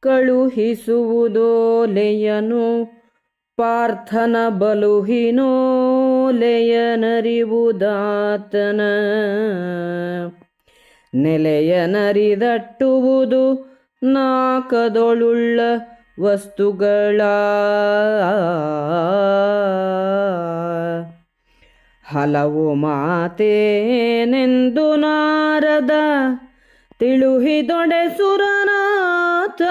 ಕಳುಹಿಸುವುದೋಲೆಯನು ಪಾರ್ಥನ ಬಲುಹಿನೋಲೆಯನರಿವುದಾತನ ನೆಲೆಯನರಿದಟ್ಟುವುದು ನಾಕದೊಳುಳ್ಳ ವಸ್ತುಗಳ ಹಲವು ಮಾತೇನೆಂದು ನಾರದ ತಿಳುಹಿದೊಡೆ ಸುರನಾಥ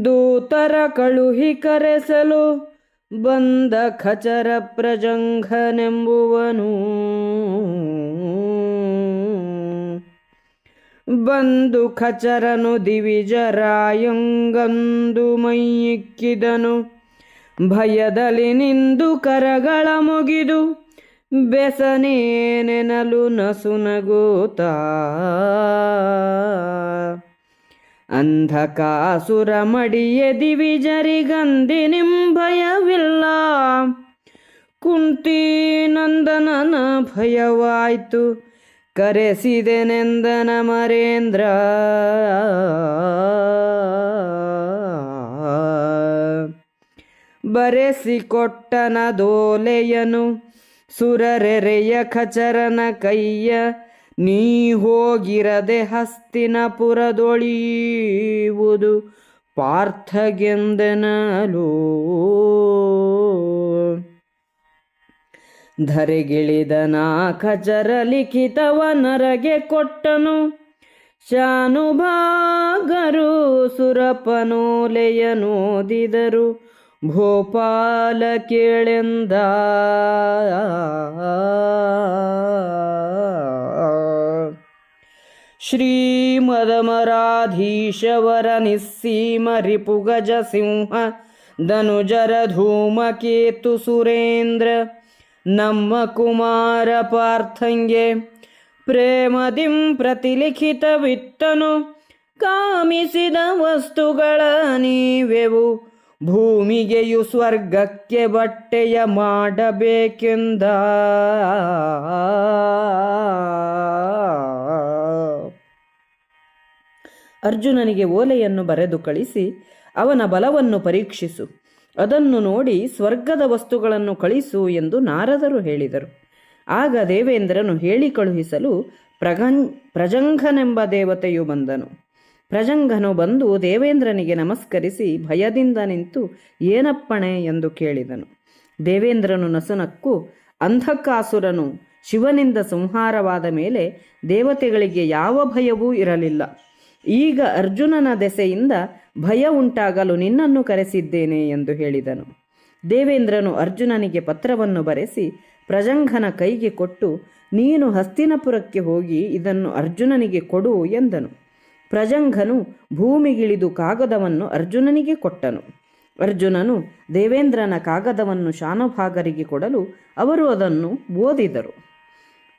ದೂತರ ಕಳುಹಿ ಕರೆಸಲು ಬಂದ ಖಚರ ಪ್ರಜಂಘನೆಂಬುವನು ಬಂದು ಖಚರನು ದಿವಿಜರಾಯಂಗಂದು ಮೈಯಿಕ್ಕಿದನು ಭಯದಲ್ಲಿ ನಿಂದು ಕರಗಳ ಮುಗಿದು ಬೆಸನೇನೆನಲು ನಸುನಗೋತ ಅಂಧಕಾಸುರ ಮಡಿಯ ದಿವಿಜರಿಗಂದಿ ನಿಂಭಯವಿಲ್ಲ ಕುಂತಿ ನಂದನನ ಭಯವಾಯ್ತು ಕರೆಸಿದೆನೆಂದನ ಮರೇಂದ್ರ ಬರೆಸಿಕೊಟ್ಟನ ದೋಲೆಯನು ಸುರರೆರೆಯ ಖಚರನ ಕೈಯ ನೀ ಹೋಗಿರದೆ ಹಸ್ತಿನಪುರದೊಳಿಯುವುದು ಪಾರ್ಥಗೆಂದನಲು ಧರೆಗಿಳಿದನ ಖಚರ ಲಿಖಿತವ ನರಗೆ ಕೊಟ್ಟನು ಶಾನುಭಾಗರು ಸುರಪನೋಲೆಯನೋದಿದರು ಭೋಪಾಲ ಕೇಳೆಂದ ಶ್ರೀಮದಮರಾಧೀಶವರ ನಿಸ್ಸೀಮ ರಿಪುಗಜ ಸಿಂಹ ಧನುಜರ ಧೂಮಕೇತು ಸುರೇಂದ್ರ ನಮ್ಮ ಕುಮಾರ ಪಾರ್ಥಂಗೆ ಪ್ರೇಮದಿಂ ಪ್ರತಿಲಿಖಿತವಿತ್ತನು ಕಾಮಿಸಿದ ವಸ್ತುಗಳ ನೀವೆವು ಭೂಮಿಗೆಯು ಸ್ವರ್ಗಕ್ಕೆ ಬಟ್ಟೆಯ ಮಾಡಬೇಕೆಂದ ಅರ್ಜುನನಿಗೆ ಓಲೆಯನ್ನು ಬರೆದು ಕಳಿಸಿ ಅವನ ಬಲವನ್ನು ಪರೀಕ್ಷಿಸು, ಅದನ್ನು ನೋಡಿ ಸ್ವರ್ಗದ ವಸ್ತುಗಳನ್ನು ಕಳಿಸು ಎಂದು ನಾರದರು ಹೇಳಿದರು. ಆಗ ದೇವೇಂದ್ರನು ಹೇಳಿ ಕಳುಹಿಸಲು ಪ್ರಜಂಘನೆಂಬ ದೇವತೆಯು ಬಂದನು. ಪ್ರಜಂಘನು ಬಂದು ದೇವೇಂದ್ರನಿಗೆ ನಮಸ್ಕರಿಸಿ ಭಯದಿಂದ ನಿಂತು ಏನಪ್ಪಣೆ ಎಂದು ಕೇಳಿದನು. ದೇವೇಂದ್ರನು ನಸುನಕ್ಕು, ಅಂಧಕಾಸುರನು ಶಿವನಿಂದ ಸಂಹಾರವಾದ ಮೇಲೆ ದೇವತೆಗಳಿಗೆ ಯಾವ ಭಯವೂ ಇರಲಿಲ್ಲ. ಈಗ ಅರ್ಜುನನ ದೆಸೆಯಿಂದ ಭಯ ಉಂಟಾಗಲು ನಿನ್ನನ್ನು ಕರೆಸಿದ್ದೇನೆ ಎಂದು ಹೇಳಿದನು. ದೇವೇಂದ್ರನು ಅರ್ಜುನನಿಗೆ ಪತ್ರವನ್ನು ಬರೆಸಿ ಪ್ರಜಂಘನ ಕೈಗೆ ಕೊಟ್ಟು, ನೀನು ಹಸ್ತಿನಪುರಕ್ಕೆ ಹೋಗಿ ಇದನ್ನು ಅರ್ಜುನನಿಗೆ ಕೊಡು ಎಂದನು. ಪ್ರಜಂಘನು ಭೂಮಿಗಿಳಿದು ಕಾಗದವನ್ನು ಅರ್ಜುನನಿಗೆ ಕೊಟ್ಟನು. ಅರ್ಜುನನು ದೇವೇಂದ್ರನ ಕಾಗದವನ್ನು ಶಾನುಭಾಗರಿಗೆ ಕೊಡಲು ಅವರು ಅದನ್ನು ಓದಿದರು.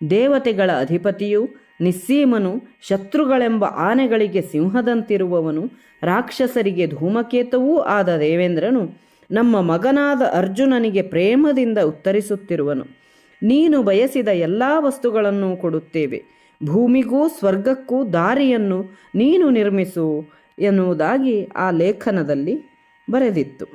ದೇವತೆಗಳ ಅಧಿಪತಿಯು ನಿಸ್ಸೀಮನು, ಶತ್ರುಗಳೆಂಬ ಆನೆಗಳಿಗೆ ಸಿಂಹದಂತಿರುವವನು, ರಾಕ್ಷಸರಿಗೆ ಧೂಮಕೇತವೂ ಆದ ದೇವೇಂದ್ರನು ನಮ್ಮ ಮಗನಾದ ಅರ್ಜುನನಿಗೆ ಪ್ರೇಮದಿಂದ ಉತ್ತರಿಸುತ್ತಿರುವನು. ನೀನು ಬಯಸಿದ ಎಲ್ಲ ವಸ್ತುಗಳನ್ನು ಕೊಡುತ್ತೇವೆ, ಭೂಮಿಗೂ ಸ್ವರ್ಗಕ್ಕೂ ದಾರಿಯನ್ನು ನೀನು ನಿರ್ಮಿಸು ಎನ್ನುವುದಾಗಿ ಆ ಲೇಖನದಲ್ಲಿ ಬರೆದಿತ್ತು.